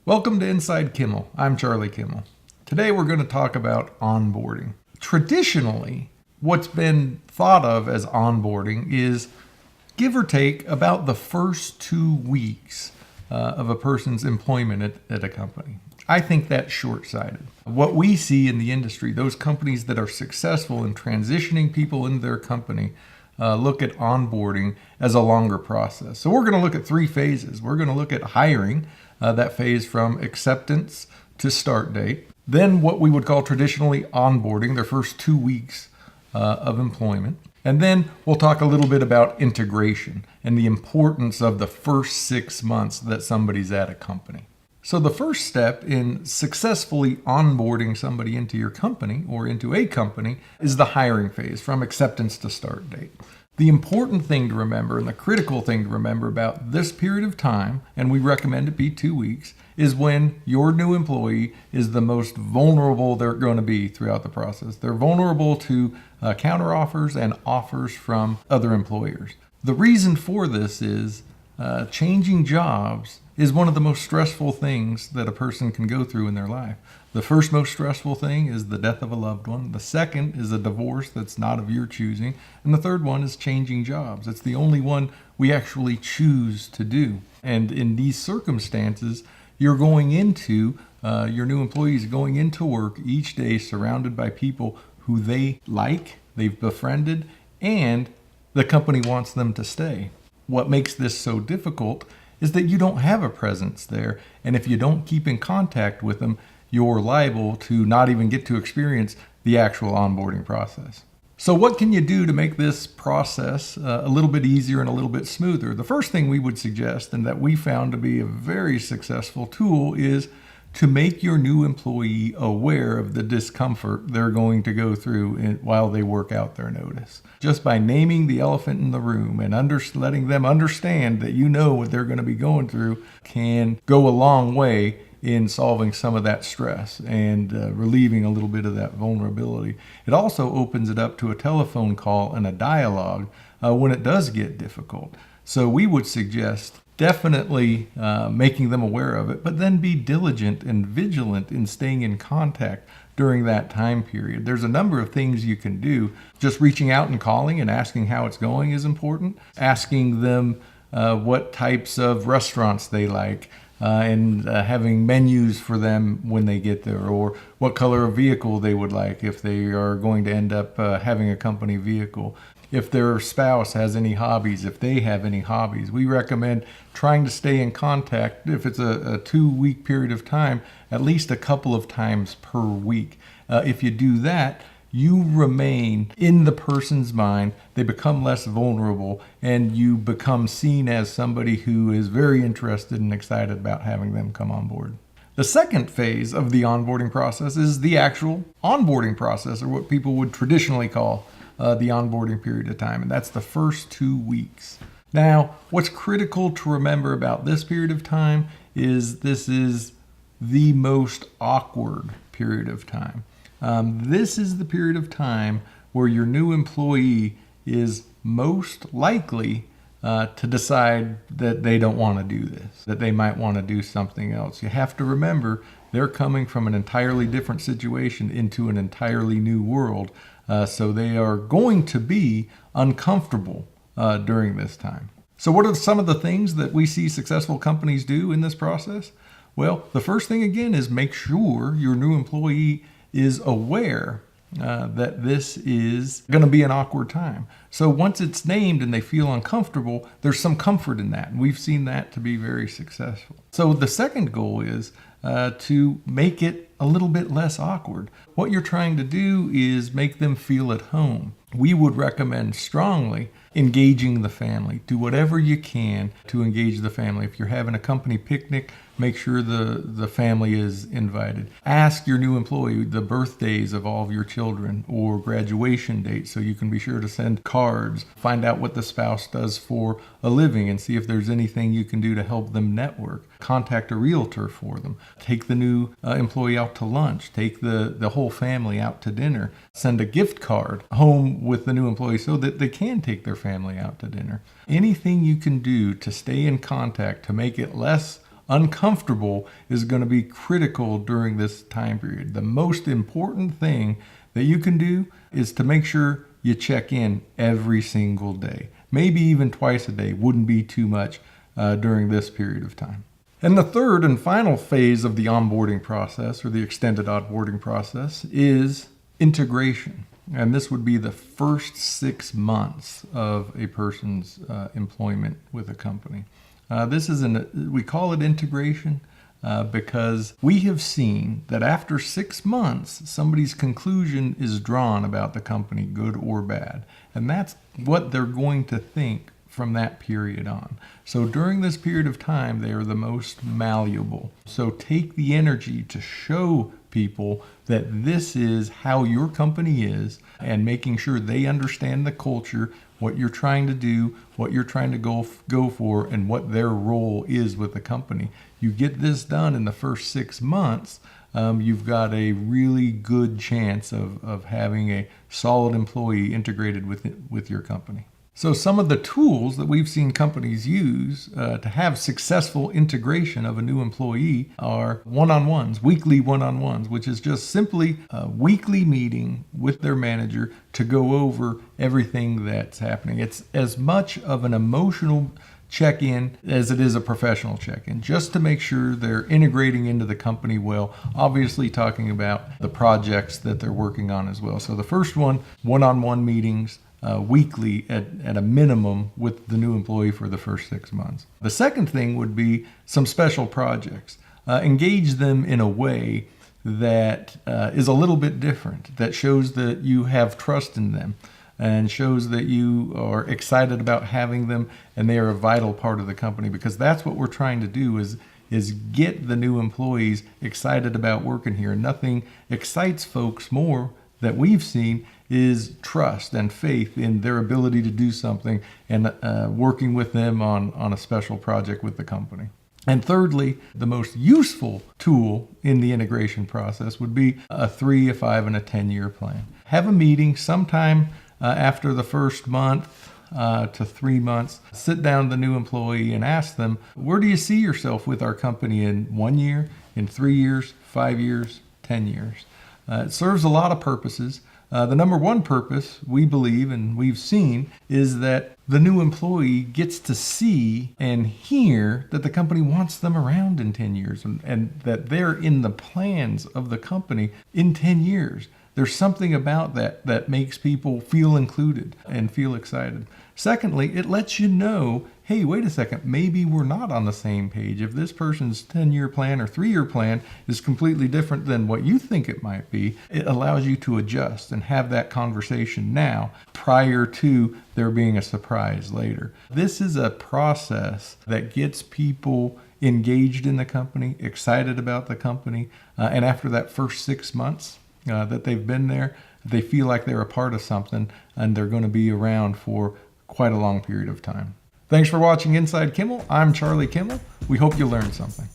Welcome to Inside Kimmel. I'm Charlie Kimmel. Today we're going to talk about onboarding. Traditionally, what's been thought of as onboarding is give or take about the first 2 weeks of a person's employment at a company. I think that's short-sighted. What we see in the industry, those companies that are successful in transitioning people into their company, look at onboarding as a longer process. So we're going to look at 3 phases. We're going to look at hiring, that phase from acceptance to start date. Then what we would call traditionally onboarding, their first 2 weeks of employment. And then we'll talk a little bit about integration and the importance of the first 6 months that somebody's at a company. So the first step in successfully onboarding somebody into your company or into a company is the hiring phase from acceptance to start date. The important thing to remember and the critical thing to remember about this period of time, and we recommend it be 2 weeks, is when your new employee is the most vulnerable they're going to be throughout the process. They're vulnerable to counteroffers and offers from other employers. The reason for this is changing jobs is one of the most stressful things that a person can go through in their life. The first most stressful thing is the death of a loved one. The second is a divorce that's not of your choosing. And the third one is changing jobs. It's the only one we actually choose to do. And in these circumstances, you're going into, your new employees going into work each day surrounded by people who they like, they've befriended, and the company wants them to stay. What makes this so difficult is that you don't have a presence there. And if you don't keep in contact with them, you're liable to not even get to experience the actual onboarding process. So what can you do to make this process a little bit easier and a little bit smoother? The first thing we would suggest, and that we found to be a very successful tool, is to make your new employee aware of the discomfort they're going to go through while they work out their notice. Just by naming the elephant in the room and letting them understand that you know what they're going to be going through can go a long way in solving some of that stress and relieving a little bit of that vulnerability. It also opens it up to a telephone call and a dialogue when it does get difficult. So we would suggest definitely making them aware of it, but then be diligent and vigilant in staying in contact during that time period. There's a number of things you can do. Just reaching out and calling and asking how it's going is important. Asking them what types of restaurants they like, and having menus for them when they get there, or what color of vehicle they would like if they are going to end up having a company vehicle. If their spouse has any hobbies, if they have any hobbies. We recommend trying to stay in contact, if it's a 2-week period of time, at least a couple of times per week. If you do that, you remain in the person's mind, they become less vulnerable, and you become seen as somebody who is very interested and excited about having them come on board. The second phase of the onboarding process is the actual onboarding process, or what people would traditionally call the onboarding period of time, and that's the first 2 weeks. Now, what's critical to remember about this period of time is this is the most awkward period of time. This is the period of time where your new employee is most likely to decide that they don't want to do this, that they might want to do something else. You have to remember they're coming from an entirely different situation into an entirely new world. So they are going to be uncomfortable during this time. So what are some of the things that we see successful companies do in this process? Well, the first thing again is make sure your new employee is aware that this is going to be an awkward time. So once it's named and they feel uncomfortable, there's some comfort in that. And we've seen that to be very successful. So the second goal is to make it a little bit less awkward. What you're trying to do is make them feel at home. We would recommend strongly engaging the family. Do whatever you can to engage the family. If you're having a company picnic, make sure the family is invited. Ask your new employee the birthdays of all of your children or graduation dates so you can be sure to send cards. Find out what the spouse does for a living and see if there's anything you can do to help them network. Contact a realtor for them. Take the new employee out to lunch. Take the whole family out to dinner. Send a gift card home with the new employee so that they can take their family out to dinner. Anything you can do to stay in contact to make it less Uncomfortable is going to be critical during this time period. The most important thing that you can do is to make sure you check in every single day. Maybe even twice a day wouldn't be too much during this period of time. And the third and final phase of the onboarding process, or the extended onboarding process, is integration. And this would be the first 6 months of a person's employment with a company. We call it integration because we have seen that after 6 months, somebody's conclusion is drawn about the company, good or bad. And that's what they're going to think from that period on. So during this period of time, they are the most malleable. So take the energy to show people that this is how your company is, and making sure they understand the culture, what you're trying to do, what you're trying to go for, and what their role is with the company. You get this done in the first 6 months, you've got a really good chance of having a solid employee integrated with your company. So some of the tools that we've seen companies use to have successful integration of a new employee are one-on-ones, weekly one-on-ones, which is just simply a weekly meeting with their manager to go over everything that's happening. It's as much of an emotional check-in as it is a professional check-in, just to make sure they're integrating into the company well, obviously talking about the projects that they're working on as well. So the first one-on-one meetings, weekly at a minimum with the new employee for the first 6 months. The second thing would be some special projects. Engage them in a way that is a little bit different, that shows that you have trust in them and shows that you are excited about having them and they are a vital part of the company, because that's what we're trying to do is get the new employees excited about working here. Nothing excites folks more that we've seen is trust and faith in their ability to do something, and working with them on a special project with the company. And thirdly, the most useful tool in the integration process would be a 3, a 5, and a 10-year plan. Have a meeting sometime after the first month to 3 months. Sit down with the new employee and ask them, where do you see yourself with our company in 1 year, in 3 years, 5 years, 10 years? It serves a lot of purposes. The number one purpose, we believe and we've seen, is that the new employee gets to see and hear that the company wants them around in 10 years and that they're in the plans of the company in 10 years. There's something about that makes people feel included and feel excited. Secondly, it lets you know, hey, wait a second, maybe we're not on the same page. If this person's 10-year plan or 3-year plan is completely different than what you think it might be, it allows you to adjust and have that conversation now prior to there being a surprise later. This is a process that gets people engaged in the company, excited about the company, and after that first 6 months that they've been there, they feel like they're a part of something and they're going to be around for quite a long period of time. Thanks for watching Inside Kimmel. I'm Charlie Kimmel. We hope you learned something.